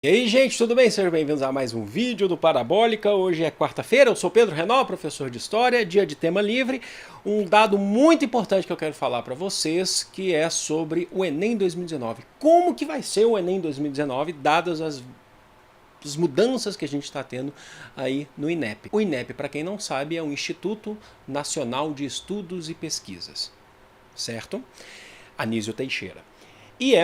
E aí, gente, tudo bem? Sejam bem-vindos a mais um vídeo do Parabólica. Hoje é quarta-feira, eu sou Pedro Renal, professor de História, dia de tema livre. Um dado muito importante que eu quero falar para vocês, que é sobre o Enem 2019. Como que vai ser o Enem 2019, dadas as mudanças que a gente está tendo aí no INEP. O INEP, para quem não sabe, é um Instituto Nacional de Estudos e Pesquisas, certo? Anísio Teixeira. E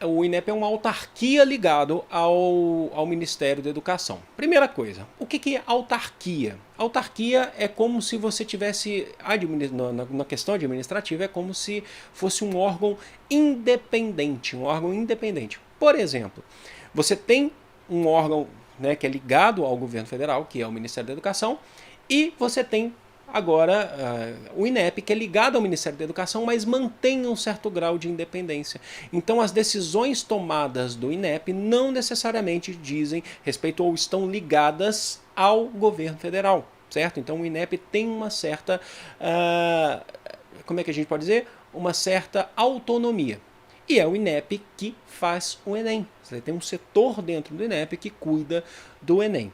o INEP é uma autarquia ligado ao Ministério da Educação. Primeira coisa, o que é autarquia? Autarquia é como se você tivesse, na questão administrativa, é como se fosse um órgão independente, Por exemplo, você tem um órgão, né, que é ligado ao governo federal, que é o Ministério da Educação, e você tem agora o INEP, que é ligado ao Ministério da Educação, mas mantém um certo grau de independência. Então as decisões tomadas do INEP não necessariamente dizem respeito ou estão ligadas ao governo federal, certo? Então o INEP tem uma certa, como é que a gente pode dizer? Uma certa autonomia. E é o INEP que faz o Enem. Você tem um setor dentro do INEP que cuida do Enem.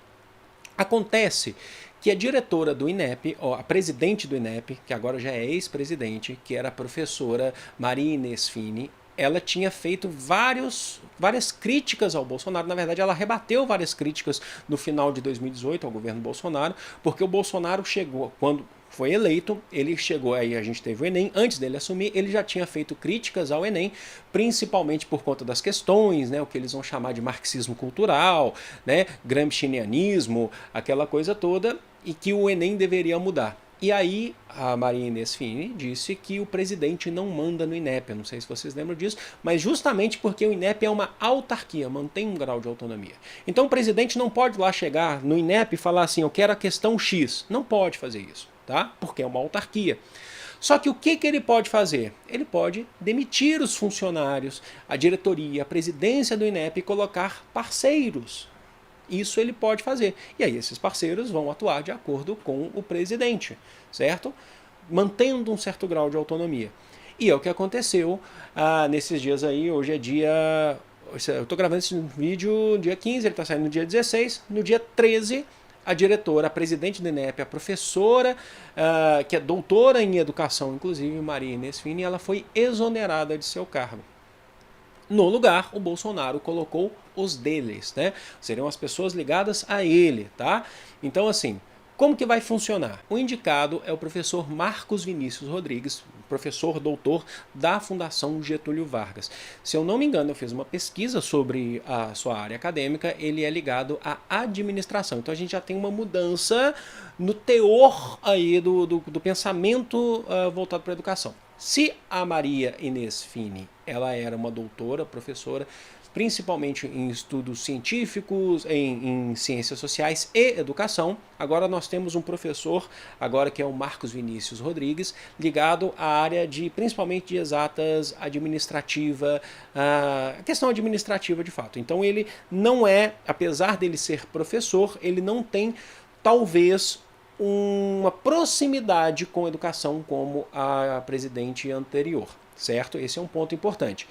Acontece que a diretora do INEP, a presidente do INEP, que agora já é ex-presidente, que era a professora Maria Inês Fini, ela tinha feito várias críticas ao Bolsonaro. Na verdade, ela rebateu várias críticas no final de 2018 ao governo Bolsonaro, porque o Bolsonaro chegou, quando foi eleito, ele chegou, aí a gente teve o Enem, antes dele assumir, ele já tinha feito críticas ao Enem, principalmente por conta das questões, né, o que eles vão chamar de marxismo cultural, né, gramscianismo, aquela coisa toda, e que o Enem deveria mudar. E aí a Maria Inês Fini disse que o presidente não manda no INEP, eu não sei se vocês lembram disso, mas justamente porque o INEP é uma autarquia, mantém um grau de autonomia. Então o presidente não pode lá chegar no INEP e falar assim, eu quero a questão X, não pode fazer isso, tá? Porque é uma autarquia. Só que o que ele pode fazer? Ele pode demitir os funcionários, a diretoria, a presidência do INEP e colocar parceiros. Isso ele pode fazer. E aí esses parceiros vão atuar de acordo com o presidente, certo? Mantendo um certo grau de autonomia. E é o que aconteceu nesses dias aí. Hoje é dia... Eu estou gravando esse vídeo dia 15, ele está saindo no dia 16. No dia 13, a diretora, a presidente do INEP, a professora, que é doutora em educação, inclusive, Maria Inês Fini, ela foi exonerada de seu cargo. No lugar, o Bolsonaro colocou os deles, né? Seriam as pessoas ligadas a ele, tá? Então, assim, como que vai funcionar? O indicado é o professor Marcos Vinícius Rodrigues, professor doutor da Fundação Getúlio Vargas. Se eu não me engano, eu fiz uma pesquisa sobre a sua área acadêmica, ele é ligado à administração. Então a gente já tem uma mudança no teor aí do pensamento voltado para a educação. Se a Maria Inês Fini, ela era uma doutora, professora, principalmente em estudos científicos, em ciências sociais e educação. Agora nós temos um professor, agora que é o Marcos Vinícius Rodrigues, ligado à área de, principalmente de exatas, administrativa, a questão administrativa de fato. Então ele não é, apesar dele ser professor, ele não tem, talvez, uma proximidade com a educação como a presidente anterior, certo? Esse é um ponto importante.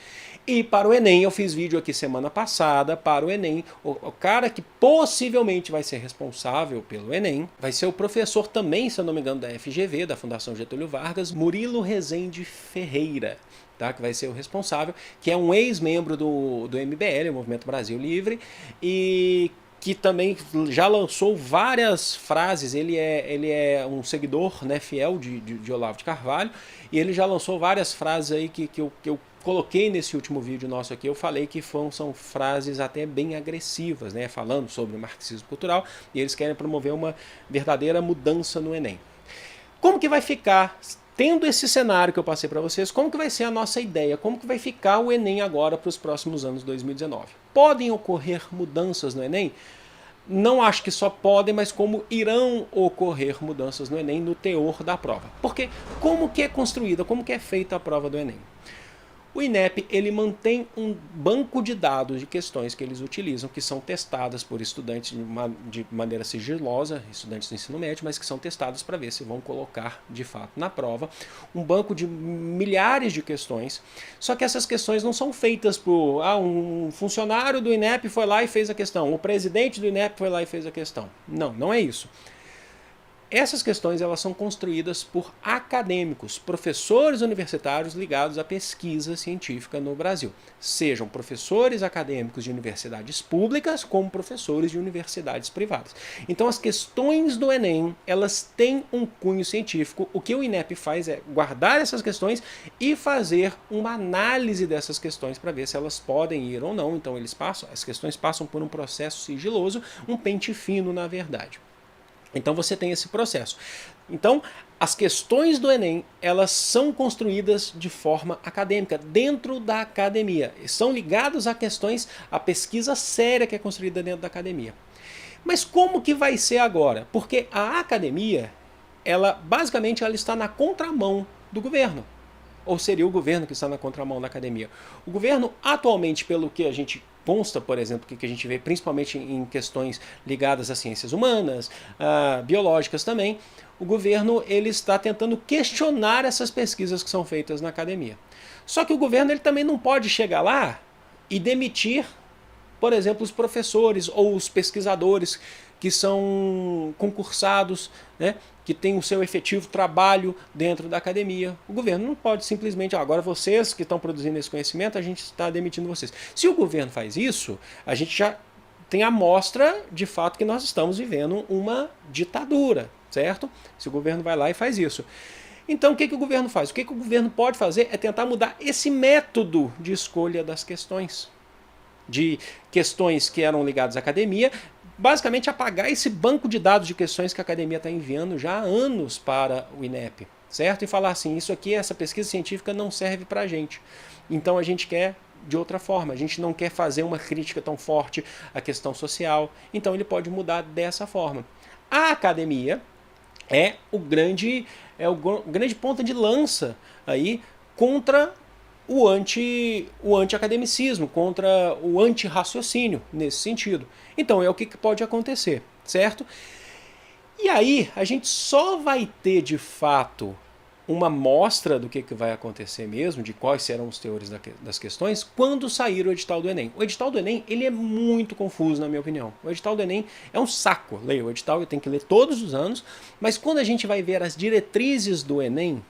E para o Enem, eu fiz vídeo aqui semana passada, para o Enem, o cara que possivelmente vai ser responsável pelo Enem, vai ser o professor também, se eu não me engano, da FGV, da Fundação Getúlio Vargas, Murilo Rezende Ferreira, tá? Que vai ser o responsável, que é um ex-membro do MBL, o Movimento Brasil Livre, e que também já lançou várias frases. Ele é um seguidor, né, fiel de Olavo de Carvalho, e ele já lançou várias frases aí que eu coloquei nesse último vídeo nosso aqui. Eu falei que são frases até bem agressivas, né, falando sobre o marxismo cultural, e eles querem promover uma verdadeira mudança no Enem. Como que vai ficar, tendo esse cenário que eu passei para vocês, como que vai ser a nossa ideia? Como que vai ficar o Enem agora para os próximos anos de 2019? Podem ocorrer mudanças no Enem? Não acho que só podem, mas como irão ocorrer mudanças no Enem no teor da prova. Porque como que é construída, como que é feita a prova do Enem? O INEP ele mantém um banco de dados de questões que eles utilizam, que são testadas por estudantes de maneira sigilosa, estudantes do ensino médio, mas que são testadas para ver se vão colocar de fato na prova. Um banco de milhares de questões, só que essas questões não são feitas por um funcionário do INEP foi lá e fez a questão, o presidente do INEP foi lá e fez a questão. Não, não é isso. Essas questões elas são construídas por acadêmicos, professores universitários ligados à pesquisa científica no Brasil. Sejam professores acadêmicos de universidades públicas, como professores de universidades privadas. Então as questões do Enem, elas têm um cunho científico. O que o INEP faz é guardar essas questões e fazer uma análise dessas questões para ver se elas podem ir ou não. Então as questões passam por um processo sigiloso, um pente fino na verdade. Então você tem esse processo. Então, as questões do Enem, elas são construídas de forma acadêmica, dentro da academia. São ligados a questões, a pesquisa séria que é construída dentro da academia. Mas como que vai ser agora? Porque a academia, basicamente ela está na contramão do governo. Ou seria o governo que está na contramão da academia. O governo, atualmente, pelo que a gente consta, por exemplo, que a gente vê principalmente em questões ligadas às ciências humanas, biológicas também, o governo ele está tentando questionar essas pesquisas que são feitas na academia. Só que o governo ele também não pode chegar lá e demitir, por exemplo, os professores ou os pesquisadores que são concursados, né, que têm o seu efetivo trabalho dentro da academia. O governo não pode simplesmente, agora vocês que estão produzindo esse conhecimento, a gente está demitindo vocês. Se o governo faz isso, a gente já tem a mostra de fato que nós estamos vivendo uma ditadura, certo? Se o governo vai lá e faz isso. Então o que o governo faz? O que o governo pode fazer é tentar mudar esse método de escolha das questões. De questões que eram ligadas à academia, basicamente apagar esse banco de dados de questões que a academia está enviando já há anos para o INEP, certo? E falar assim, isso aqui, essa pesquisa científica não serve para a gente. Então a gente quer de outra forma, a gente não quer fazer uma crítica tão forte à questão social, então ele pode mudar dessa forma. A academia é o grande ponta de lança aí contra o anti-academicismo, contra o anti-raciocínio nesse sentido. Então é o que pode acontecer, certo? E aí a gente só vai ter de fato uma mostra do que vai acontecer mesmo, de quais serão os teores das questões, quando sair o edital do Enem. O edital do Enem ele é muito confuso, na minha opinião. O edital do Enem é um saco. Leia o edital, eu tenho que ler todos os anos, mas quando a gente vai ver as diretrizes do Enem,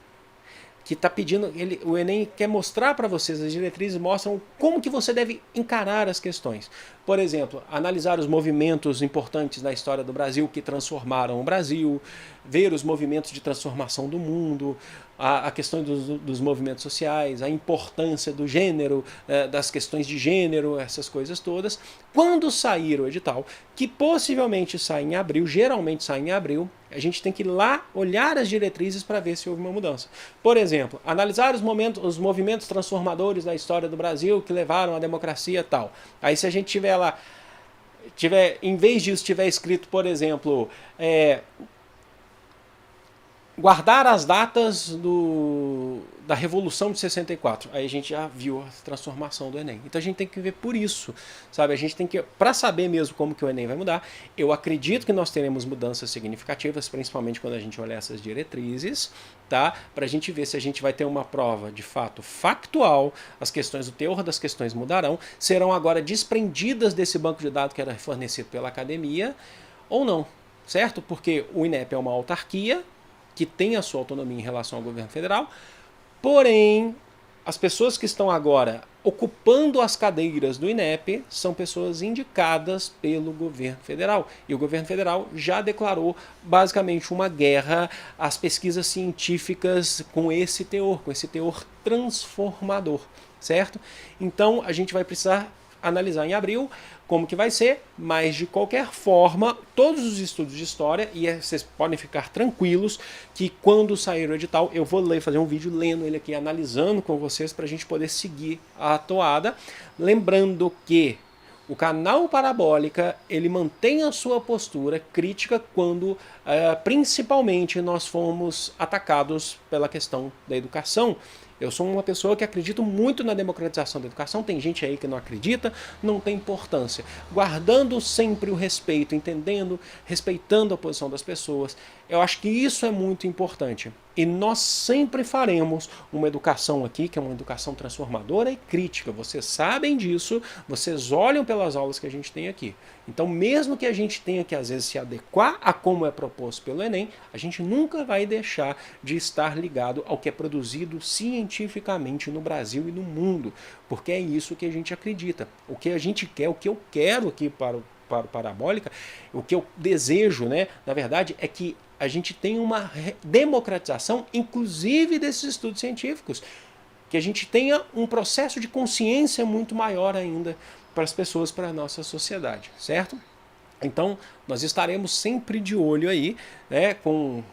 que está pedindo, o Enem quer mostrar para vocês, as diretrizes mostram como que você deve encarar as questões. Por exemplo, analisar os movimentos importantes na história do Brasil que transformaram o Brasil, ver os movimentos de transformação do mundo, a questão dos movimentos sociais, a importância do gênero, das questões de gênero, essas coisas todas. Quando sair o edital, que possivelmente sai em abril, geralmente sai em abril, a gente tem que ir lá olhar as diretrizes para ver se houve uma mudança. Por exemplo, analisar os movimentos transformadores da história do Brasil que levaram à democracia e tal. Aí se a gente tiver lá, em vez disso tiver escrito, por exemplo, guardar as datas da Revolução de 64. Aí a gente já viu a transformação do Enem. Então a gente tem que ver por isso, sabe? A gente tem que, para saber mesmo como que o Enem vai mudar, eu acredito que nós teremos mudanças significativas, principalmente quando a gente olhar essas diretrizes, tá? Para a gente ver se a gente vai ter uma prova de fato factual, as questões, o teor das questões mudarão, serão agora desprendidas desse banco de dados que era fornecido pela academia, ou não, certo? Porque o INEP é uma autarquia, que tem a sua autonomia em relação ao governo federal, porém, as pessoas que estão agora ocupando as cadeiras do INEP são pessoas indicadas pelo governo federal. E o governo federal já declarou basicamente uma guerra às pesquisas científicas com esse teor transformador, certo? Então a gente vai precisar analisar em abril como que vai ser, mas de qualquer forma, todos os estudos de história, e vocês podem ficar tranquilos que quando sair o edital, eu vou fazer um vídeo lendo ele aqui, analisando com vocês, para a gente poder seguir a toada. Lembrando que o canal Parabólica, ele mantém a sua postura crítica quando, principalmente, nós fomos atacados pela questão da educação. Eu sou uma pessoa que acredito muito na democratização da educação, tem gente aí que não acredita, não tem importância. Guardando sempre o respeito, entendendo, respeitando a posição das pessoas, eu acho que isso é muito importante. E nós sempre faremos uma educação aqui, que é uma educação transformadora e crítica. Vocês sabem disso, vocês olham pelas aulas que a gente tem aqui. Então, mesmo que a gente tenha que, às vezes, se adequar a como é proposto pelo Enem, a gente nunca vai deixar de estar ligado ao que é produzido cientificamente no Brasil e no mundo, porque é isso que a gente acredita. O que a gente quer, o que eu quero aqui para o Parabólica, o que eu desejo, né, na verdade, é que a gente tenha uma democratização, inclusive desses estudos científicos, que a gente tenha um processo de consciência muito maior ainda para as pessoas, para a nossa sociedade, certo? Então, nós estaremos sempre de olho aí, né, com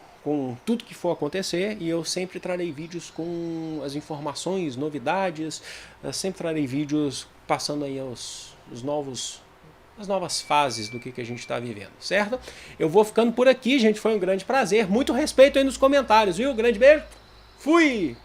tudo que for acontecer, e eu sempre trarei vídeos com as informações, novidades, eu sempre trarei vídeos passando aí as novas fases do que a gente está vivendo, certo? Eu vou ficando por aqui, gente, foi um grande prazer, muito respeito aí nos comentários, viu? Grande beijo, fui!